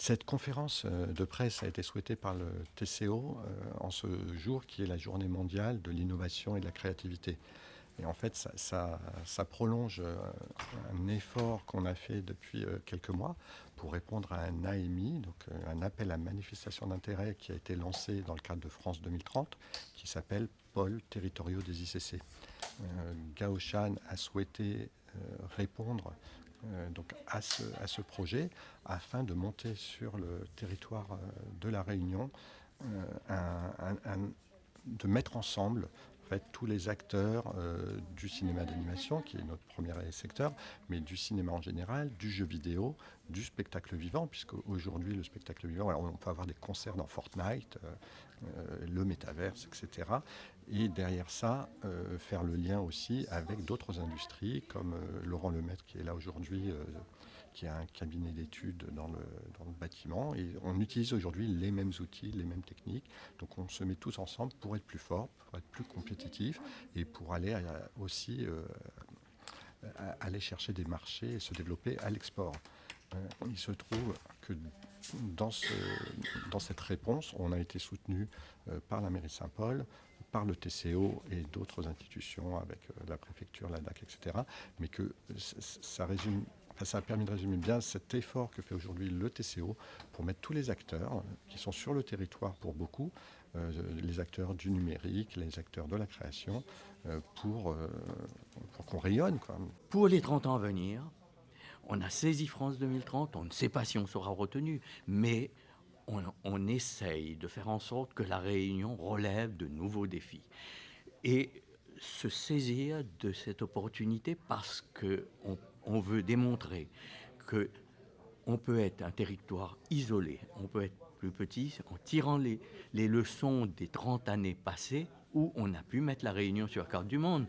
Cette conférence de presse a été souhaitée par le TCO en ce jour qui est la journée mondiale de l'innovation et de la créativité. Et en fait, ça prolonge un effort qu'on a fait depuis quelques mois pour répondre à un AMI, donc un appel à manifestation d'intérêt qui a été lancé dans le cadre de France 2030, qui s'appelle Pôles territoriaux des ICC. Gaoshan a souhaité répondre donc à ce projet afin de monter sur le territoire de la Réunion, de mettre ensemble en fait, tous les acteurs du cinéma d'animation, qui est notre premier secteur, mais du cinéma en général, du jeu vidéo, du spectacle vivant, puisque aujourd'hui le spectacle vivant, alors on peut avoir des concerts dans Fortnite, le métaverse, etc. Et derrière ça, faire le lien aussi avec d'autres industries, comme Laurent Lemaître qui est là aujourd'hui, qui a un cabinet d'études dans le bâtiment. Et on utilise aujourd'hui les mêmes outils, les mêmes techniques. Donc on se met tous ensemble pour être plus fort, pour être plus compétitif et pour aller aussi aller chercher des marchés et se développer à l'export. Il se trouve que dans, ce, dans cette réponse, on a été soutenu par la mairie de Saint-Paul, par le TCO et d'autres institutions avec la préfecture, la DAC, etc. Mais que ça a permis de résumer bien cet effort que fait aujourd'hui le TCO pour mettre tous les acteurs qui sont sur le territoire pour beaucoup, les acteurs du numérique, les acteurs de la création, pour qu'on rayonne, quoi. Pour les 30 ans à venir, on a saisi France 2030, on ne sait pas si on sera retenu, mais on essaye de faire en sorte que la Réunion relève de nouveaux défis. Et se saisir de cette opportunité parce qu'on veut démontrer qu'on peut être un territoire isolé, on peut être plus petit en tirant les leçons des 30 années passées où on a pu mettre la Réunion sur la carte du monde,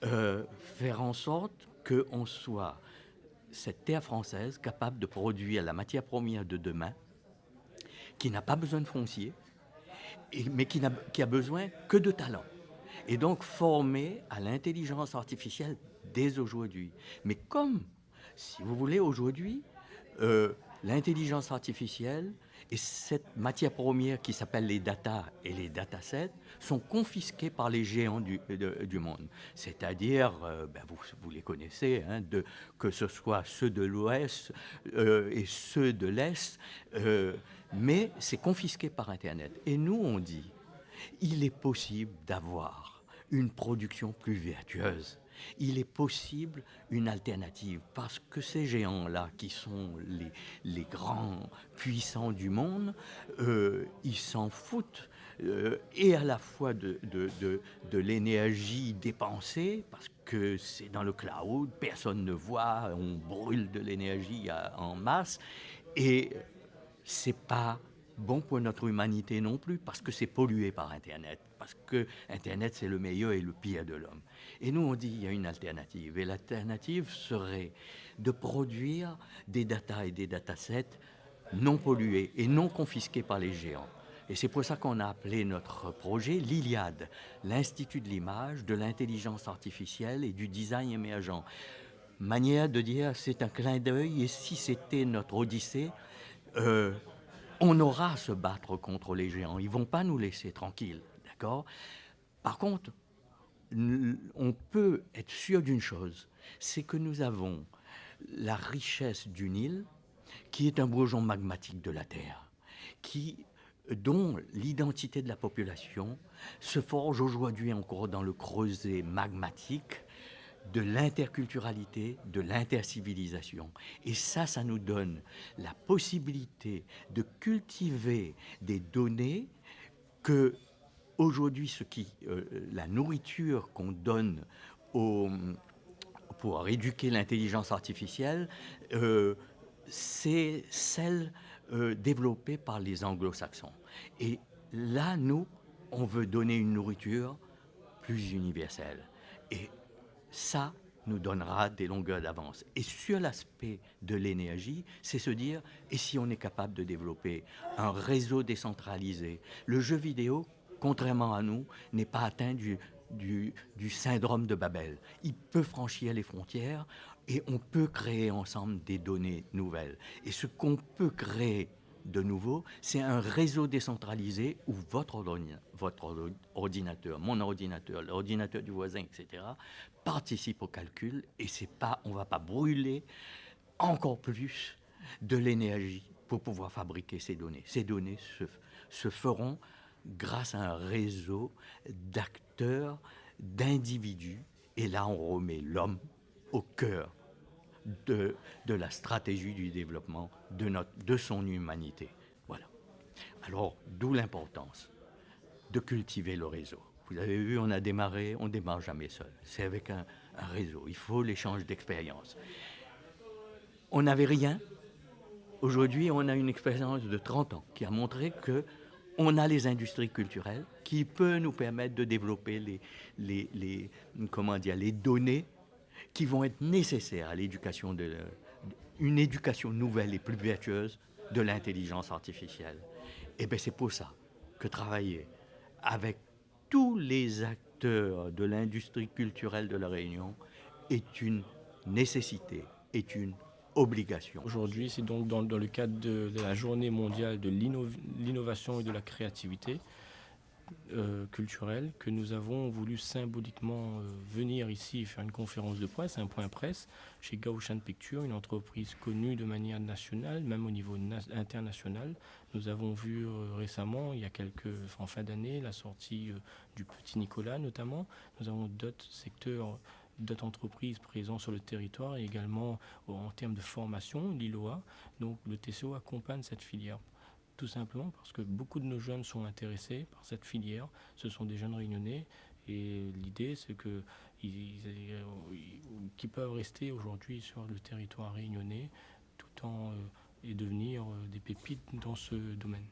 faire en sorte qu'on soit cette terre française capable de produire la matière première de demain, qui n'a pas besoin de foncier, mais qui a besoin que de talent. Et donc former à l'intelligence artificielle dès aujourd'hui. Mais comme, si vous voulez, aujourd'hui, l'intelligence artificielle et cette matière première qui s'appelle les data et les datasets sont confisqués par les géants du monde. C'est-à-dire, vous les connaissez, hein, que ce soit ceux de l'Ouest et ceux de l'Est, mais c'est confisqué par Internet. Et nous, on dit, il est possible d'avoir une production plus vertueuse. Il est possible une alternative parce que ces géants-là, qui sont les grands puissants du monde, ils s'en foutent et à la fois de l'énergie dépensée, parce que c'est dans le cloud, personne ne voit, on brûle de l'énergie en masse, et c'est pas bon pour notre humanité non plus, parce que c'est pollué par Internet, parce que Internet, c'est le meilleur et le pire de l'homme. Et nous, on dit qu'il y a une alternative, et l'alternative serait de produire des datas et des datasets non pollués et non confisqués par les géants. Et c'est pour ça qu'on a appelé notre projet l'Iliade, l'Institut de l'image, de l'intelligence artificielle et du design émergent. Manière de dire, c'est un clin d'œil, et si c'était notre Odyssée, on aura à se battre contre les géants. Ils ne vont pas nous laisser tranquilles, d'accord? Par contre, on peut être sûr d'une chose, c'est que nous avons la richesse du Nil, qui est un bourgeon magmatique de la Terre, dont l'identité de la population se forge aujourd'hui encore dans le creuset magmatique de l'interculturalité, de l'intercivilisation. Et ça nous donne la possibilité de cultiver des données que, aujourd'hui, la nourriture qu'on donne pour éduquer l'intelligence artificielle, c'est celle développée par les anglo-saxons. Et là, nous, on veut donner une nourriture plus universelle. Et ça nous donnera des longueurs d'avance. Et sur l'aspect de l'énergie, c'est se dire, et si on est capable de développer un réseau décentralisé? Le jeu vidéo, contrairement à nous, n'est pas atteint du syndrome de Babel. Il peut franchir les frontières et on peut créer ensemble des données nouvelles. Et ce qu'on peut créer de nouveau, c'est un réseau décentralisé où votre ordinateur, mon ordinateur, l'ordinateur du voisin, etc., participe au calcul et on ne va pas brûler encore plus de l'énergie pour pouvoir fabriquer ces données. Ces données se feront grâce à un réseau d'acteurs, d'individus, et là on remet l'homme au cœur de la stratégie du développement de son humanité. Voilà. Alors, d'où l'importance de cultiver le réseau. Vous avez vu, on démarre jamais seul. C'est avec un réseau. Il faut l'échange d'expériences. On n'avait rien. Aujourd'hui, on a une expérience de 30 ans qui a montré que on a les industries culturelles qui peuvent nous permettre de développer les données qui vont être nécessaires à l'éducation une éducation nouvelle et plus vertueuse de l'intelligence artificielle. Et bien c'est pour ça que travailler avec tous les acteurs de l'industrie culturelle de la Réunion est une nécessité, est une obligation. Aujourd'hui, c'est donc dans le cadre de la journée mondiale de l'innovation et de la créativité culturelle que nous avons voulu symboliquement venir ici faire une conférence de presse, un point presse, chez Gaoshan Pictures, une entreprise connue de manière nationale, même au niveau international. Nous avons vu récemment, en fin d'année, la sortie du Petit Nicolas notamment. Nous avons d'autres secteurs, d'autres entreprises présentes sur le territoire et également en termes de formation, l'ILOA. Donc le TCO accompagne cette filière. Tout simplement parce que beaucoup de nos jeunes sont intéressés par cette filière. Ce sont des jeunes réunionnais et l'idée c'est qu'ils peuvent rester aujourd'hui sur le territoire réunionnais tout en et devenir des pépites dans ce domaine.